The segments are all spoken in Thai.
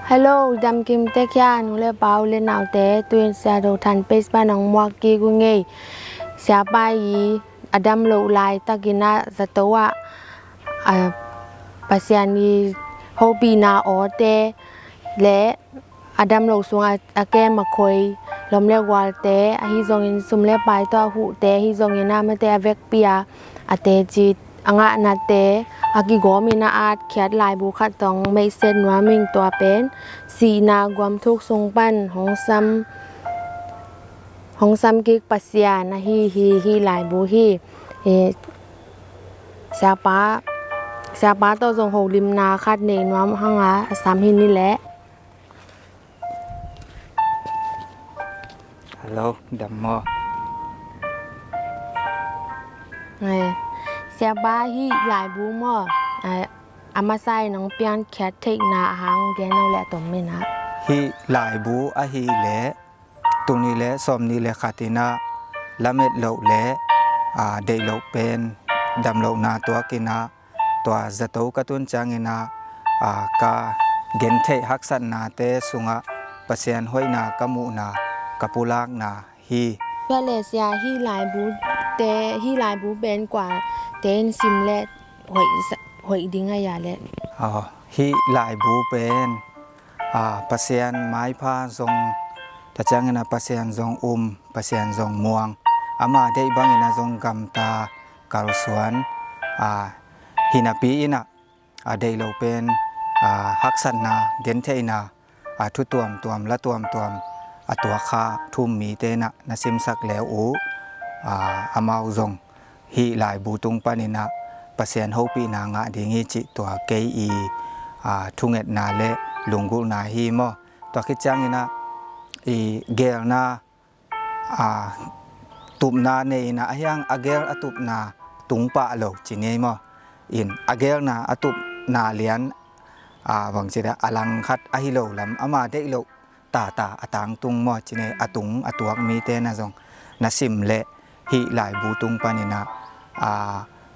Hello, dam kim te kya nu le pau le nau te tuin sa do than page ba nong mwa ki gu ngei sia ba yi adam lo lai takina zatowa pasiani hobi na o te le adam lo sunga ake makhoi lom le wal te hi zong in sum le pai to hu te hi zong in na ma te avek pia ate ji anga na te aki go mi na at khyat lai bu khat tong mai sen wa ming to pen si na gwam thuk sung pan hong sam ki pasya na hi lai bu hi sa pa to zong ho lim na khat ne nwam hanga sam hin ni le Hello, Dammo. Sia ba hi lai bu mo ama sai nong pian khat thek na hang gen no le tom me na Hi lai bu a hi le tuni le som ni le khatina lamet lo le dei lo pen dam lo na to kina to zato katun changina ka gen the haksan na te sunga pasien hoina kamu na kapulak na hi เพื่อเลเซียฮีหลายบูแต่ฮีหลายบูเป็นกว่าเตนซิมและหอยดิงอะยาและhi lai bu pen pasien mai pha zong ta changena pasien zong pasien zong muang ama dei bangina zong gamta kalsuan hinapi ina dei lo pen haksan na gentheina thu tuam la tuam atwa kha thum mi te na sim sak leu amau zong hi lai bu tung panina pasien hopi na nga dingi chi to kei thunget na le lungul na hi mo to khichangina gel na tup na ne na ahyang agel atup na tungpa lo chine mo in agel na atup na lian wangchida alang khat ahilo lam ama de lo ta atang tung mo chine atung atuak mi te na zong na sim le hi lai bu tung panina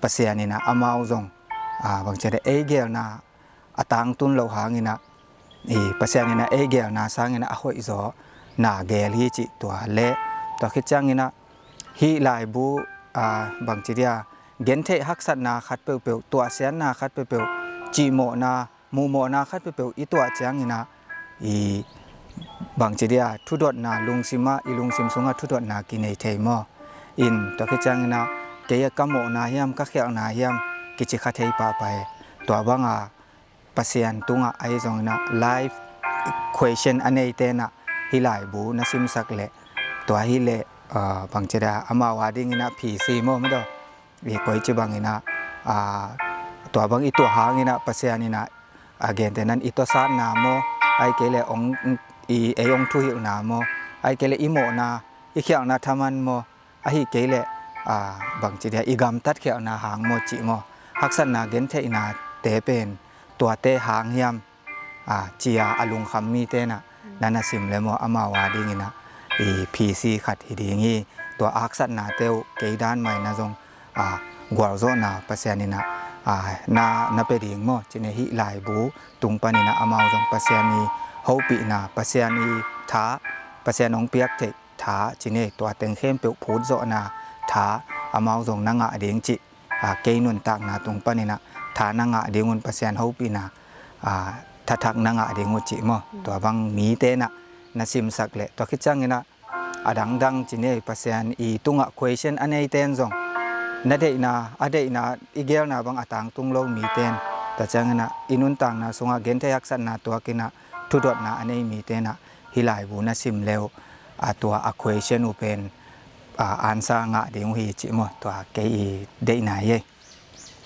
pasianina amau zong wangchida egel na atang tun lo hangina pasianina egel na sangina ahoi zo na gel hi chi to le to khichangina hi lai bu bangchiria gente haksat na khat pe to asian na khat pe chi mo na mu mo na khat pe i to changina bangchiria thudot na lungsima ilungsim sunga thudot na kinei theimo in to khichangina keya kamo na hiam ka khel na hiam kichi khathei pa pai to banga pasian tunga ai zong na live question anei te na hilai bu na sim sak le to hi le bangchira ama wading ina pc mo do wi koi chi bangina to bang i to hangina pasianina again te nan ito sa na mo ai kele ong ong thu hi na mo ai kele imo na i khyak na thaman mo a hi kele bangchira igam tat khyak na hang mo chi mo haksan na gen the ina te penตัวเตหางยามจียอลุงคำมีเตนะนันสิมเลโมอมาวาดิงินะPC ขัดหิดีงี้ตัวอักษรนาเตวเกยด้านใหม่นะจงกวาโซนาปะเซียนินะนาเปดิงโมจิเนหิหลายบูตุงปานินะอมาวจงปะเซียนีเฮาปีนะปะเซียนีทาปะเซียนองเปียกเททาจิเนตัวเต็งเข้มเปียวพูดโซนาทาอมาวจงนางะเดียงจิเกยนุนตากนาตุงปานินะทานางะเดียงุนปะเซียนเฮาปีนะถ้าทักนางะเดียงุจิมอตัวบังมีเตนะนะซิมสักเลตัวคิดจังนะดังจิเนปะเซียนตุงะ question อันไอเตนซองนะเดนะอีเกลนะบังอตางตุงโลมีเตนแต่จังนะอินุนตังนะสงะเกนเทยักษนะตัวกินะทุดดนะอันไอมีเตนะฮิลายบูนะซิมเลวตัว question อุเป็นอันซางะเดียงฮีจิมอตัวเกอีเดนะเย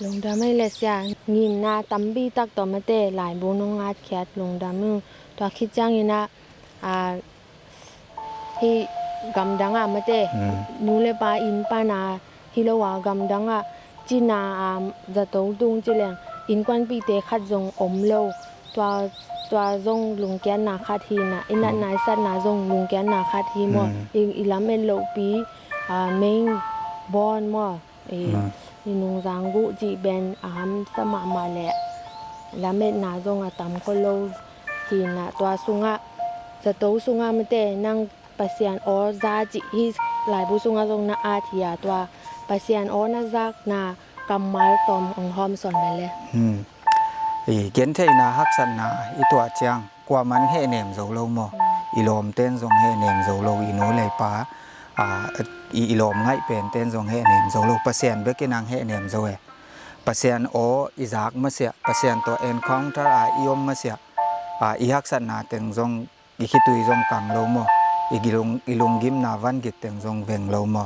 ลงดาไม่เลเซียงิมนาตัมบีตักตอมะเตหลายบูนงอาดแคทลงดามึงตัวคิดจังยินะที่กำดังมะเตนูเลปาอินปานาฮิโลวากำดังจินาจะตงตุงจิแลงอินกวนปีเตคัดจงอมโลตัวจงลุงแกนนาคัดทีนะอินันนายสัตนาจงลุงแกนนาคัดทีมออีลาเมโลปีเมงบอนมอนี่นงจางกุจีเบนอามสมามาแหละแล้วเม็ดนาจงตำก็โล หินนะตัวสุงะจะโตสุงะมันแต่นั่งปัสยานออซาจิฮิหลายบุสุงะตรงนาอาทิยาตัวปัสยานออนาซักนากำมาลตอมองหอมสอนไปเลยอีเกณฑ์ที่นาฮักสันนาอีตัวเจียงกว่ามันเฮเนมโซโลโมอีลมเต้นทรงเฮเนมโซโลอีโนเลยป้าอีลมง่ายเป็นเต้นทรงเฮเนมโซโลเปอร์เซ็นต์เบกินังเฮเนมโซเอเปอร์เซ็นต์โออีจากมาเสียเปอร์เซ็นต์ตัวเอ็นคองเตอร์อียมมาเสียอีฮักสันนาเต็งทรงอีคิตุยทรงกังโลโมอีลุงกิมนาวันกิตเต็งทรงเวงโลโม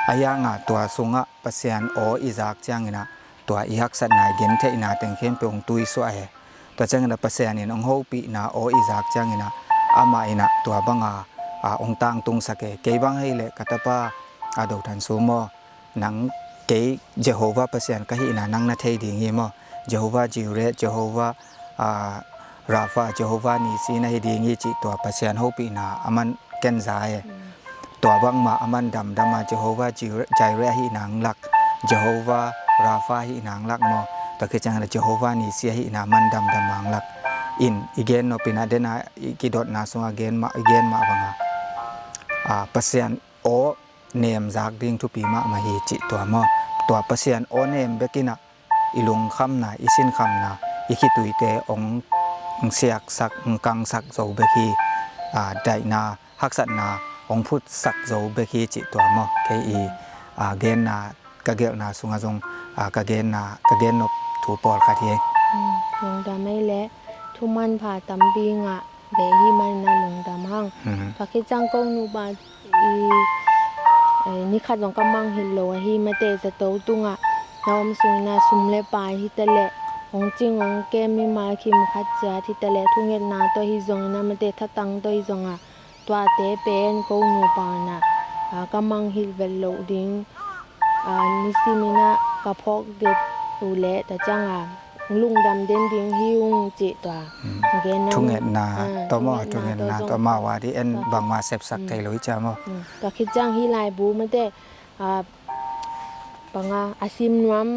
อายางตัวสุงะเปอร์เซ็นต์โออีจากเจียงนะตัวอีฮักสันนาเกณฑ์ที่นาเต็งเข้มเป็นตุยสวยตัวจังนะเปอร์เซ็นต์นี่องโฮปีนาโออีจากเจียงนะอามาอินะตัวบังองตังตุงสเกเกบังให้เละกัตปาดอกทันซูโมนังเกเจโฮวาเปอร์เซ็นต์ก็ให้นานังนาเทดีงี้โมเจโฮวาจิเรเจโฮวาราฟาเจโฮวานีซีนาให้ดีงี้จิตัวเปอร์เซ็นต์โฮปีนาอามันเกนไซตัวบังมาอามันดำมาเจโฮวาจิใจเรให้นางลักเจโฮวาราฟาให้นางลักโมแต่คือจังนะเจโฮวานีซีให้นามันดำมังลักอินอีเกนโนปินาเดนาอีกิดอดนาสงเกนมาบังเปอร์เซ็นต์โอเนมจากดิ้งทุปีมาฮีจิตัวมอตัวเปอร์เซ็นต์โอเนมเบกินะอีลุงคำนาอีสินคำนาอีคิตุยเตองเสียกสักกังสักโซเบกีไดนาฮักสันนาองพุทธสักโซเบกีจิตัวมอเคอีเกนนากะเกลนาสุงาจงกะเกนนบถูปอลคาเทียลงดำไม่เละทุมันผ่าตำบิงเบฮีมันนะลงดำห้างพอคิดจังกงนูบานี่ขัดสองกำมังฮิโลฮีมาเตจะโตตุงน้อมสุนาสุมเลปายฮิตะเลองจริงองแกมีมาคิมขัดจาทิตะเลทุงเงินนาตัวฮิจงนามาเตทัตังตัวฮิจงตัวเตเป็นกงนูปานะกำมังฮิเวลโลดิงนิสิมินะกะพอกเด็ดอูเละแต่จังลุงดำเด่นดิ้งหิวจิตัวทุงเงินนาตัวมอทุงเงินนาตัวมาว่าที่เอ็นบางมาเสพสักไทยลุยจามอตัวคิดจังฮิไลบูมันแต่ปังอาซิมนวม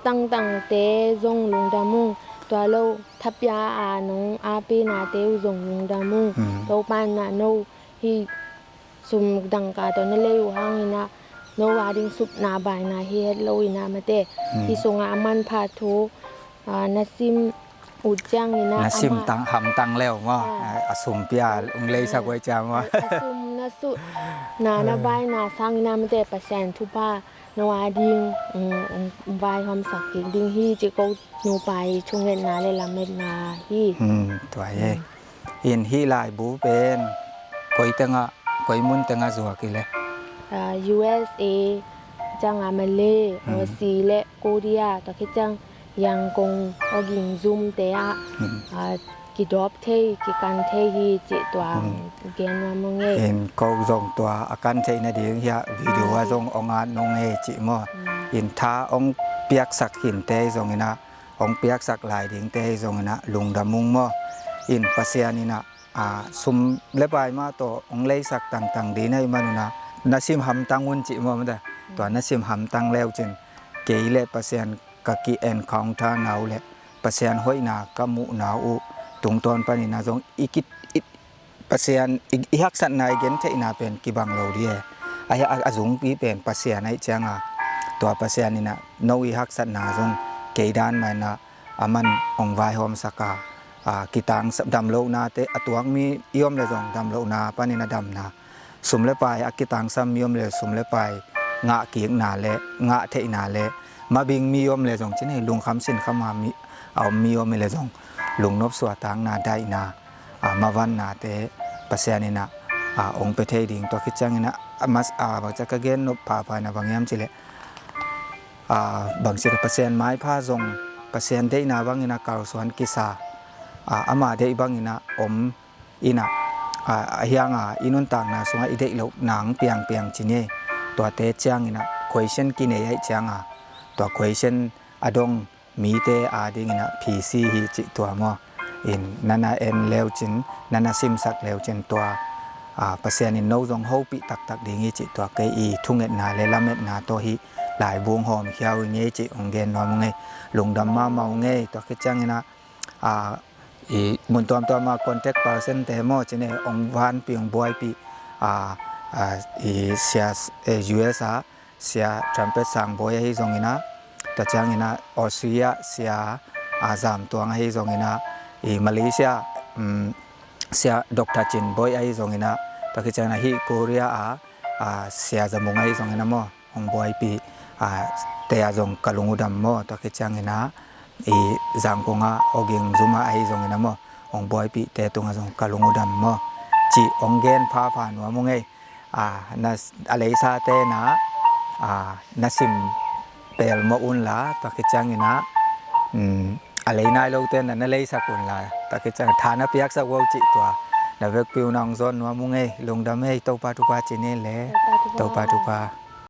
ตั้งเตจงลุงดำมุงตัวเราทับยาหนงอาปีนาเตวจงลุงดำมุงตัวปานนาโนฮิสุมดังกาตัวนั่นเลยอยู่ห้างนะโนวาดิ้งสุบนาบายนาเฮดโลยนามาเตฮิสงอามันพาทูนัซิมอุดจังนี่นะนัซิมตังหำตังแล้วว่าสุมเปียองเลยสักไว้จามว่าสุมนัสุนาบายนาสังนามันเตปะแสนทุปานวาดิ้งบายความสักกิ่งดิ้งฮีจิโกนูไปช่วงเงินนาเลยละเม็ดนาฮีตัวเองอินฮีลายบูเป็นคอยตังคอยมุนตังจัวกิเลยUSA จังมาเลซีและโคเรียตะคิดจังยังคงอกินซุมเตะกิดอบเทกิกันเทฮีจิตัวเกนว่ามึงเอ็นก็ส่งตัวอาการเทนดีเฮียวิดีโอว่าส่งองานนงเฮจิมออินท้าองเปียกสักหินเตส่งนะองเปียกสักลายดิ่งเตส่งนะลุงดำมุงมออินปัสยานินะซุมเลบายมาตัวองเลยสักต่างๆดีในมานุนะนัสิมหำตังวุนจิมอมันแต่ตัวนัสิมหำตังแล้วจึงเกยเลปัสยานกะกีเอ็นของท่าหนาวเลปัสยานห้อยนากะมุหนาวตุงตอนปานินาจงอีกิปัสยานอีฮักสันนายเกนเทนาเป็นกิบังโลเดียอาจุงปีเป็นปัสยานในจังตัวปัสยานนี่นะโนอีฮักสันนาจงเกยดานมานะอามันองไวหอมสกากิตังดำโลนาเตอตัวมียอมเลยจงดำโลนาปานินาดำนาสมเลไปอากิตังซ้ำยอมเลยสมเลไปงะเกียงนาเลงะเทนาเลมาบิงมียอมเลยจงที่นี่ลุงคำสินเข้ามามีเอามียอมเลยจงลุงนบสวดทางนาได้นามาวันนาเตปัสยานินะองไปเทดิ่งตัวคิดจังนะมัสบางจะกระเกนนบผ่าไปนะบางยามจิเลบางสิปัสยานไม้ผ้าจงปัสยานได้นาบางอินะกาลสวนกิสาอามาได้บางอินะอมอินะเฮียงอินุนต่างนาสงอิเดลหนังเปียงจินเย่ตัวเตจังอินะควยเช่นกินเอจังตัวควยเช่นอดงมีเตดิ่งอินะพีซีฮิจิตัวมออินนันเอ็นเลวจินนันซิมสักเลวจินตัวปัสยานินโนจงโฮปิตักดิ่งจิตัวเกอีทุ่งเงินนาเลลาเม็ดนาตัวฮิหลายบวงหอมเขียวเงี้ยจิองเกนนอนมงเงลุงดำมาเมาเงยตัวคิดจังอินะ มุนตอมตอมา contact person แต่หมอจิเนองวานปีองบอยปีเสียUS เสีย trumpet สังบอยให้จงอินะตะจังอินะออสเตรียเสียอาซามตัวให้จงอินะมาเลเซียเสียดรจินบอยให้จงอินะตะกิจังนะฮิโคเรียเสียจมงให้จงอินะหมอองบอยปีเตยจงกะลุงอุดัมหมอตะกิจังอินะจังกงอกิงซุมาให้จงอินะหมอองบอยปีเตตุงจงกะลุงอุดัมหมอจีองเกนพาผ่านวมงไงนะอะไรซาเตนะนะซิมเปลมอุนลาตะกิจังอินะอะไรนายโลเตนนะเลยสักุนลาตะกิจังฐานะเปียกสักวจิตัวดะเวกปิวนองซอนวมงไงลงดำให้ตปาตุปาจิเนเลตปาตุปา